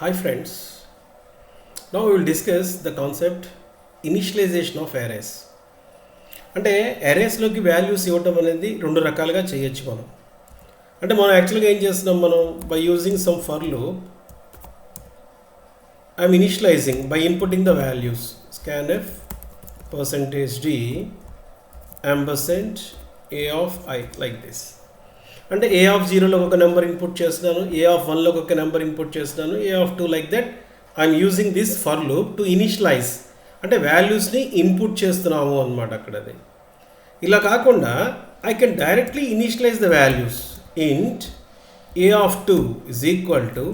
Hi friends, now we will discuss the concept initialization of arrays. అంటే అరేస్లోకి values ఇవ్వటం అనేది రెండు రకాలుగా చేయొచ్చు మనం. అంటే మనం యాక్చువల్గా ఏం చేస్తున్నాం, మనం by using some for loop I'm initializing by inputting the values scanf %d ampersand a of I like this. అంటే ఏ ఆఫ్ జీరోలోకి ఒక నెంబర్ ఇన్పుట్ చేస్తున్నాను, ఏ ఆఫ్ వన్లోకి ఒక నెంబర్ ఇన్పుట్ చేస్తున్నాను, A of two like that I'm using this for loop to initialize, అంటే వాల్యూస్ని input చేస్తున్నాము అనమాట. అక్కడ అది ఇలా కాకుండా I can directly initialize the values int A of 2 is equal to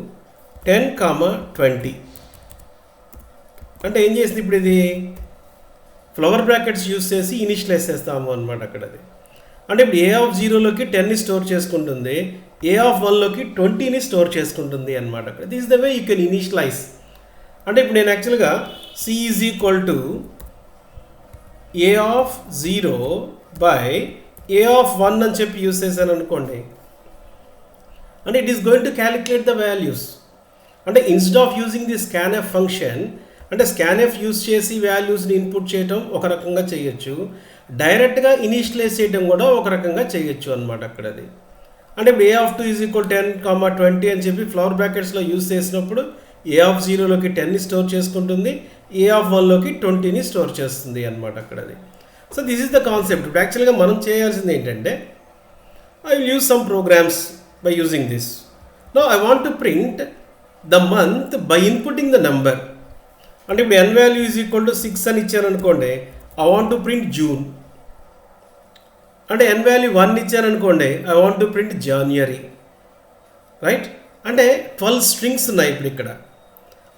10, 20. అంటే ఏం చేసింది ఇప్పుడు ఇది ఫ్లవర్ బ్రాకెట్స్ యూస్ చేసి ఇనిషియలైజ్ చేస్తాము అనమాట అక్కడ అది. అంటే ఇప్పుడు ఏ ఆఫ్ జీరోలోకి 10ని స్టోర్ చేసుకుంటుంది, ఏ ఆఫ్ 1లోకి 20ని స్టోర్ చేసుకుంటుంది అనమాట అక్కడ. This is the way you can initialize. అంటే ఇప్పుడు నేను యాక్చువల్గా C is equal to A of 0 by A of 1 అని చెప్పి యూస్ చేశాను అనుకోండి, అంటే it is going to calculate the values. అంటే instead of using the scanf function, అంటే స్కాన్ఎఫ్ యూస్ చేసి వాల్యూస్ని ఇన్పుట్ చేయటం ఒక రకంగా చేయొచ్చు, డైరెక్ట్గా ఇనిషియలైజ్ చేయడం కూడా ఒక రకంగా చేయొచ్చు అనమాట అక్కడ అది. అంటే ఇప్పుడు ఏ ఆఫ్ 2 ఈజ్ ఈక్వల్ 10, 20 అని చెప్పి ఫ్లవర్ బ్రాకెట్స్లో యూస్ చేసినప్పుడు ఏ ఆఫ్ 0లోకి 10ని స్టోర్ చేసుకుంటుంది, ఏ ఆఫ్ 1లోకి 20ని స్టోర్ చేస్తుంది అనమాట అక్కడ అది. So this is the concept. ఇప్పుడు యాక్చువల్గా మనం చేయాల్సింది ఏంటంటే, I will use some programs by using this. Now I want to print the month by inputting the number. అంటే ఇప్పుడు n value is equal to 6 అని ఇచ్చాను అనుకోండి, I want to print June. అంటే n వాల్యూ 1 ఇచ్చాను అనుకోండి, I want to print January, right? అంటే 12 strings ఉన్నాయి ఇప్పుడు ఇక్కడ.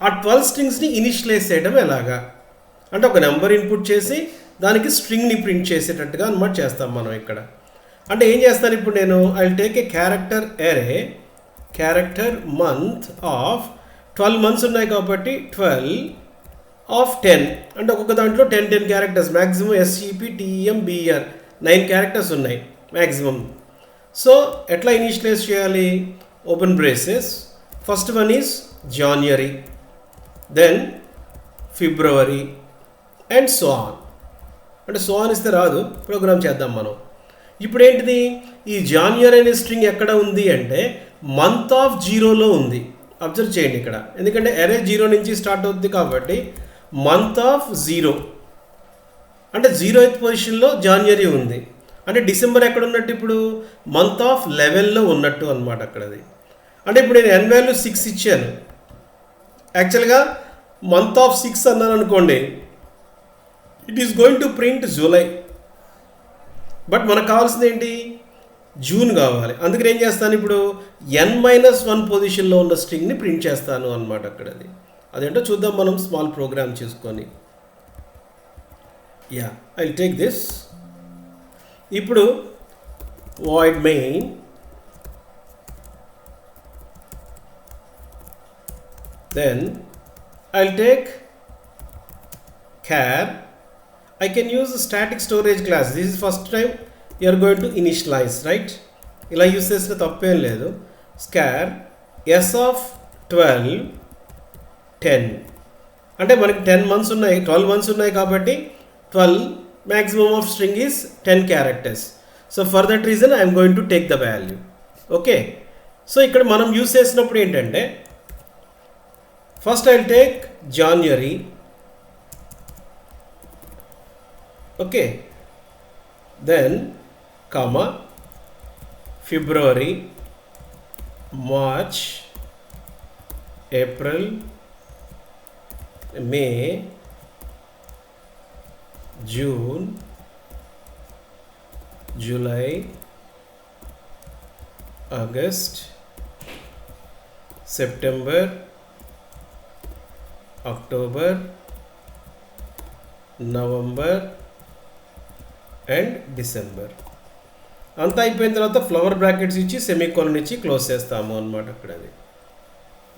ఆ 12 స్ట్రింగ్స్ని ఇనిషియలైజ్ చేయడం ఎలాగా అంటే ఒక నెంబర్ ఇన్పుట్ చేసి దానికి స్ట్రింగ్ని ప్రింట్ చేసేటట్టుగా అనమాట చేస్తాం మనం ఇక్కడ. అంటే ఏం చేస్తాను ఇప్పుడు నేను, I will take a character array, character month of 12 months ఉన్నాయి కాబట్టి 12 ఆఫ్ 10, అంటే ఒక్కొక్క దాంట్లో 10 క్యారెక్టర్స్, మ్యాక్సిమం SCPTEMBR 9 క్యారెక్టర్స్ ఉన్నాయి మ్యాక్సిమం. సో ఎట్లా ఇనిషియలైజ్ చేయాలి? Open braces, first one is January, then February and so on. అంటే సో ఆన్ ఇస్తే రాదు, ప్రోగ్రామ్ చేద్దాం మనం. ఇప్పుడు ఏంటిది, ఈ జాన్వరి అనే స్ట్రింగ్ ఎక్కడ ఉంది అంటే మంత్ ఆఫ్ 0లో ఉంది. అబ్జర్వ్ చేయండి ఇక్కడ, ఎందుకంటే అరే 0 నుంచి స్టార్ట్ అవుతుంది కాబట్టి మంత్ ఆఫ్ 0 అంటే 0th పొజిషన్లో జాన్వరి ఉంది. అంటే డిసెంబర్ ఎక్కడ ఉన్నట్టు ఇప్పుడు మంత్ ఆఫ్ 11లో ఉన్నట్టు అనమాట అక్కడది. అంటే ఇప్పుడు నేను n వాల్యూ 6 ఇచ్చాను, యాక్చువల్గా మంత్ ఆఫ్ 6 అన్నాను అనుకోండి, it is going to print July. But మనకు కావాల్సింది ఏంటి, జూన్ కావాలి. అందుకని ఏం చేస్తాను ఇప్పుడు n-1 పొజిషన్లో ఉన్న స్ట్రింగ్ని ప్రింట్ చేస్తాను అనమాట అక్కడది. అదేంటో చూద్దాం మనం స్మాల్ ప్రోగ్రామ్ చేసుకొని. Yeah, I will take this. ఇప్పుడు void main then I'll take char. I can use a static storage class. This is first time you are going to initialize, right? ఇలా use చేసిన తప్పేం లేదు. scar s of 12 10, అంటే మనకి 10 months ఉన్నాయి, 12 months ఉన్నాయి కాబట్టి 12 maximum of string is 10 characters. So for that reason I am going to take the value. Okay, so ఇక్కడ మనం యూస్ చేసినప్పుడు ఏంటంటే, first I will take January, okay, then comma February, March, April, May, June, July, August, September, October, November and December. అంతా అయిపోయిన తర్వాత flower brackets ఇచ్చి semicolon ఇచ్చి close చేస్తాము అన్నమాట అక్కడ అది.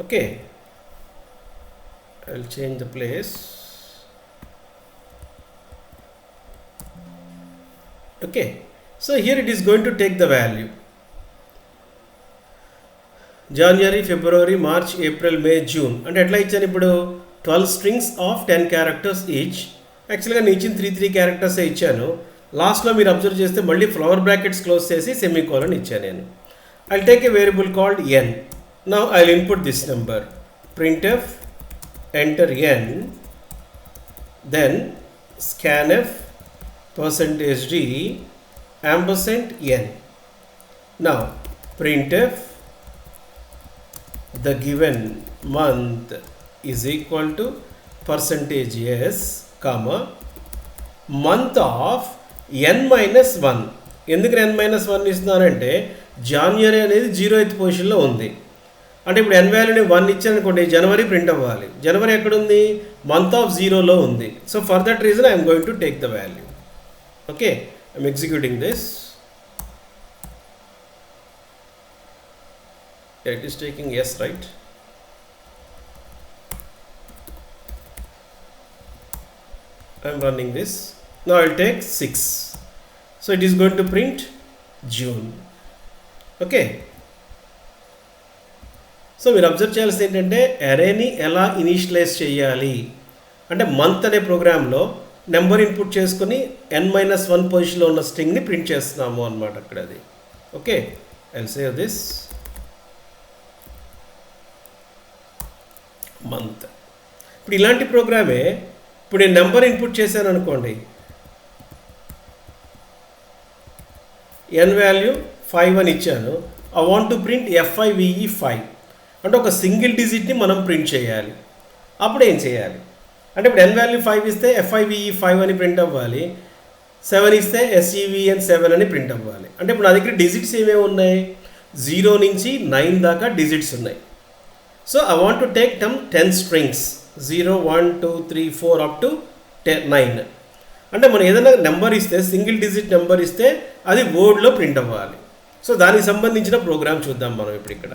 Okay, I will change the place. Okay, so here it is going to take the value. January, February, March, April, May, June అంటే ఎట్లా ఇచ్చాను ఇప్పుడు 12 స్ట్రింగ్స్ ఆఫ్ 10 క్యారెక్టర్స్ ఈచ్. యాక్చువల్గా నేను ఇచ్చిన 3 క్యారెక్టర్సే ఇచ్చాను. లాస్ట్లో మీరు అబ్జర్వ్ చేస్తే మళ్ళీ ఫ్లవర్ బ్రాకెట్స్ క్లోజ్ చేసి సెమీకోలన్ ఇచ్చాను నేను. I'll take a variable called n. Now I'll input this number. Printf, enter n, then scanf, %d, ampersand n. Now printf the given month is equal to %s, comma, month of n minus 1. ఎందుకు n minus 1 ఇస్తున్నానంటే January అనేది 0th పొజిషన్లో ఉంది. అంటే ఇప్పుడు n వాల్యూని 1 ఇచ్చానుకోండి, జనవరి print అవ్వాలి. జనవరి ఎక్కడుంది? Month of 0లో ఉంది. So for that reason I'm going to take the value. Okay, I'm executing this. It is taking S, right? I'm running this. Now I'll take 6. So it is going to print June. Okay, so మీరు observe చేయాల్సింది ఏంటంటే అరేని ఎలా initialise చేయాలి అంటే month అనే ప్రోగ్రాంలో number input చేసుకుని n-1 పొజిషన్లో ఉన్న స్ట్రింగ్ని ప్రింట్ చేస్తున్నాము అనమాట అక్కడ అది. Okay, I'll save this month. ఇప్పుడు ఇలాంటి ప్రోగ్రామే ఇప్పుడు నేను నెంబర్ ఇన్పుట్ చేశాను అనుకోండి, n వాల్యూ 5 అని ఇచ్చాను. I want to print FIVE5 అంటే ఒక సింగిల్ డిజిట్ని మనం ప్రింట్ చేయాలి. అప్పుడు ఏం చేయాలి అంటే ఇప్పుడు n వాల్యూ 5 ఇస్తే FIVE5 అని ప్రింట్ అవ్వాలి, 7 ఇస్తే SEVN7 అని ప్రింట్ అవ్వాలి. అంటే ఇప్పుడు నా దగ్గర డిజిట్స్ ఏమేమి ఉన్నాయి? 0 నుంచి 9 దాకా డిజిట్స్ ఉన్నాయి. So I want to take 10 strings, 0, 1, 2, 3, 4 up to 9. అంటే మనం ఏదైనా నెంబర్ ఇస్తే, సింగిల్ డిజిట్ నెంబర్ ఇస్తే అది వర్డ్లో ప్రింట్ అవ్వాలి. సో దానికి సంబంధించిన ప్రోగ్రామ్ చూద్దాం మనం ఇప్పుడు ఇక్కడ.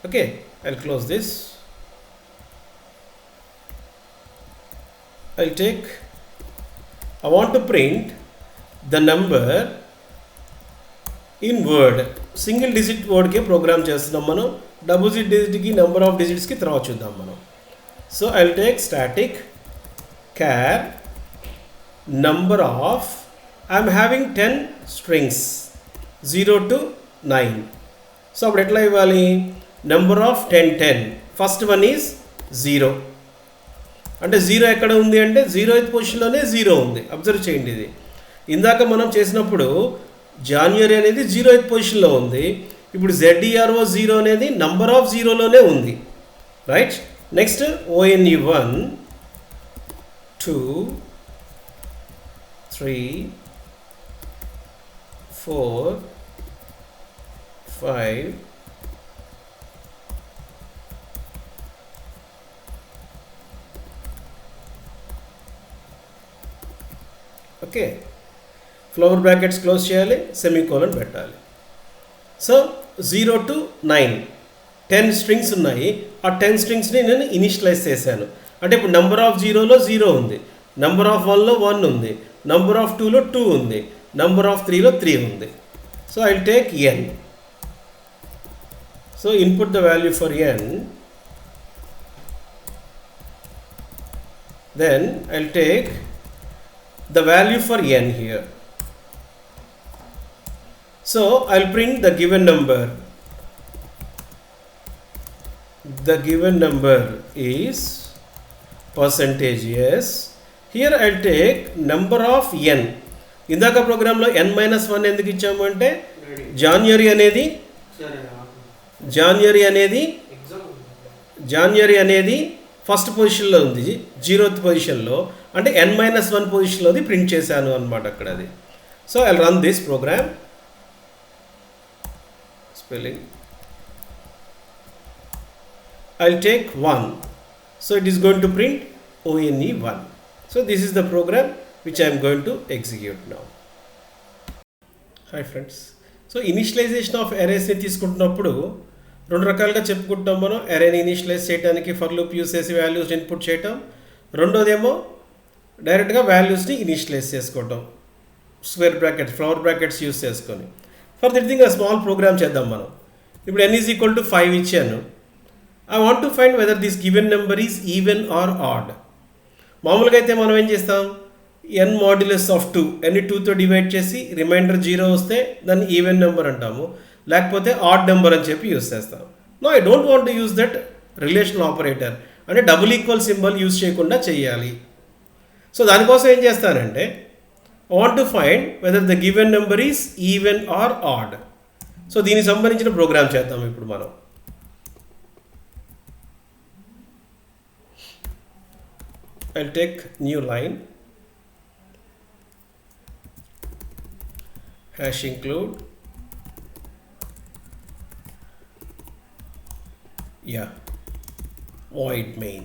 Okay, I'll close this. I'll take, I want to print the number in word. Single digit వర్డ్కే ప్రోగ్రామ్ చేస్తున్నాం మనం. డబుల్ డిజిట్కి, నెంబర్ ఆఫ్ డిజిట్స్కి తర్వాత చూద్దాం మనం. So I'll take static char number of, I am having 10 strings 0 to 9. So అప్పుడు ఎట్లా ఇవ్వాలి? Number of 10. First one is 0. అంటే 0 ఎక్కడ ఉంది అంటే 0th పొజిషన్లోనే 0 ఉంది. అబ్జర్వ్ చేయండి, ఇది ఇందాక మనం చేసినప్పుడు జాన్వరి అనేది 0th పొజిషన్లో ఉంది. ఇప్పుడు ZERO 0 అనేది నంబర్ ఆఫ్ 0లోనే ఉంది, right? Next ONE1, 2, 3, 4, 5, 6. Okay, flower brackets close చేయాలి, సెమీకోలన్ పెట్టాలి. సో 0 to 9 10 స్ట్రింగ్స్ ఉన్నాయి. ఆ 10 స్ట్రింగ్స్ని నేను ఇనిషియలైజ్ చేశాను. అంటే ఇప్పుడు నెంబర్ ఆఫ్ 0లో 0 ఉంది, నెంబర్ ఆఫ్ 1లో 1 ఉంది, నెంబర్ ఆఫ్ 2లో 2 ఉంది, నెంబర్ ఆఫ్ 3లో 3 ఉంది. So I'll take n. So input the value for n, then I'll take the value for n here. So I'll print the given number. The given number is %s. Here I'll take number of n. ఇందాక ప్రోగ్రాంలో n-1 ఎందుకు ఇచ్చాము అంటే January అనేది first పొజిషన్లో ఉంది, 0th పొజిషన్లో. అంటే n-1 పొజిషన్లోది ప్రింట్ చేశాను అనమాట అక్కడ అది. So I'll run this program. Spelling, I'll take 1. So it is going to print ONE1. So this is the program which I am going to execute now. Hi friends. So initialization of arrays ని తీసుకుంటున్నప్పుడు రెండు రకాలుగా చెప్పుకుంటాం మనం. అరేని initialize చేయడానికి for loop use చేసి values input చేయటం. రెండోదేమో డైరెక్ట్గా వాల్యూస్ని ఇనిషియలైజ్ చేసుకోవటం, square brackets, flower brackets use చేసుకొని. For that thing small program చేద్దాం మనం. ఇప్పుడు n ఈజ్ ఈక్వల్ టు 5 ఇచ్చాను. I want to find whether this given number is even or odd. మామూలుగా అయితే మనం ఏం చేస్తాం, n మాడ్యులస్ ఆఫ్ 2, n 2తో డివైడ్ చేసి రిమైండర్ 0 వస్తే దాన్ని ఈవెన్ నెంబర్ అంటాము, లేకపోతే ఆడ్ నెంబర్ అని చెప్పి యూస్ చేస్తాం. No, I don't want to use that relational operator, అంటే డబుల్ ఈక్వల్ సింబల్ యూస్ చేయకుండా చేయాలి. సో దానికోసం ఏం చేస్తానంటే, I want to find whether the given number is even or odd. So దీనికి సంబంధించిన ప్రోగ్రామ్ చేద్దాం ఇప్పుడు మనం. I'll take new line, hash include, void main.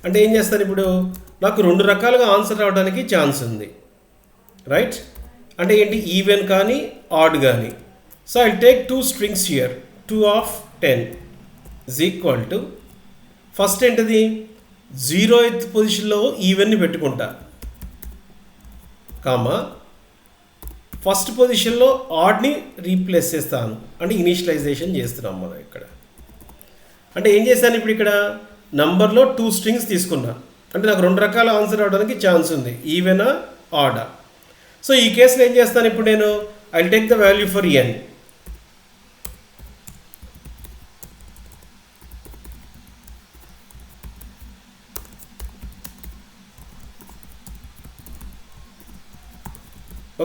అంటే ఏం చేస్తాను ఇప్పుడు, నాకు 2 రకాలుగా ఆన్సర్ రావడానికి ఛాన్స్ ఉంది, రైట్? అంటే ఏంటి, ఈవెన్ కానీ ఆడ్ కానీ. So I take 2 strings here, 2 of 10 is equal to, first ఏంటిది 0th పొజిషన్లో ఈవెన్ని పెట్టుకుంటా, కామా ఫస్ట్ పొజిషన్లో ఆడ్ని రీప్లేస్ చేస్తాను, అంటే ఇనిషియలైజేషన్ చేస్తున్నాం మనం ఇక్కడ. అంటే ఏం చేశాను ఇప్పుడు, ఇక్కడ నంబర్లో 2 స్ట్రింగ్స్ తీసుకున్నా, అంటే నాకు 2 రకాల ఆన్సర్ రావడానికి ఛాన్స్ ఉంది, ఈవెనా ఆడా. సో ఈ కేసులో ఏం చేస్తాను ఇప్పుడు నేను, I take the value for n.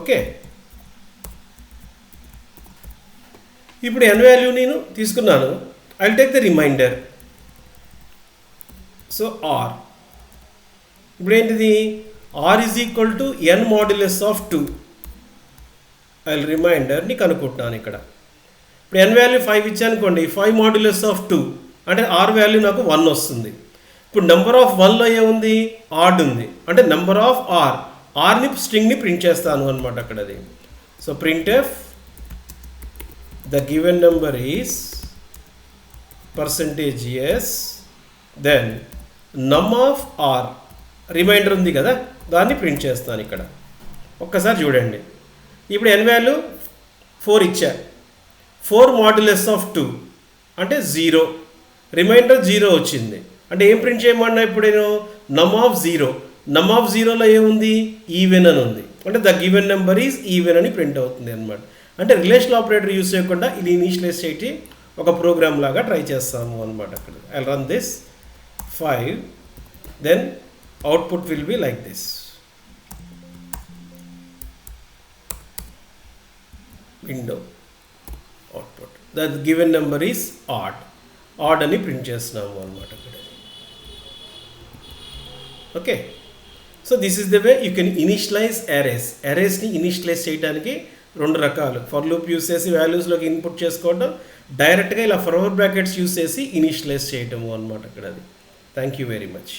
Okay, ఇప్పుడు n వాల్యూ నేను తీసుకున్నాను, I take the remainder. So r, ఇప్పుడు ఏంటిది, r is equal to n modulus of 2. I రిమైండర్ని కనుక్కుంటున్నాను ఇక్కడ. ఇప్పుడు n వాల్యూ 5 ఇచ్చానుకోండి, 5 మాడ్యులస్ ఆఫ్ 2 అంటే r వాల్యూ నాకు 1 వస్తుంది. ఇప్పుడు నెంబర్ ఆఫ్ 1లో ఏముంది, ఆడ్ ఉంది, అంటే నెంబర్ ఆఫ్ ఆర్ని స్ట్రింగ్ని ప్రింట్ చేస్తాను అనమాట అక్కడ అది. So printf the given number is %s, then num of r, remainder ఉంది కదా, దాన్ని ప్రింట్ చేస్తాను ఇక్కడ. ఒక్కసారి చూడండి, ఇప్పుడు n వాల్యూ 4 ఇచ్చా, 4 మాడ్యులస్ ఆఫ్ 2 అంటే 0, రిమైండర్ 0 వచ్చింది. అంటే ఏం ప్రింట్ చేయమన్నా ఇప్పుడు నేను, నమ్ ఆఫ్ 0. నమ్ ఆఫ్ 0లో ఏముంది, ఈవెన్ అని ఉంది, అంటే the given number is even అని ప్రింట్ అవుతుంది అనమాట. అంటే రిలేషనల్ ఆపరేటర్ యూస్ చేయకుండా ఇది ఇనిషియలైజ్ చేయటి ఒక ప్రోగ్రామ్ లాగా ట్రై చేస్తాము అనమాట అక్కడ. I run this 5, then output will be like this. Window output, the given number is odd అని ప్రింట్ చేస్తున్నాము అనమాట అక్కడ. Okay, so this is the way you can initialize అరేస్ని ఇనిషియలైజ్ చేయడానికి 2 రకాలు, ఫర్ లూప్ యూస్ చేసి వాల్యూస్లోకి ఇన్పుట్ చేసుకోవడం, డైరెక్ట్గా ఇలా ఫార్వర్డ్ బ్రాకెట్స్ యూస్ చేసి ఇనిషియలైజ్ చేయటము అనమాట అక్కడ అది. Thank you very much.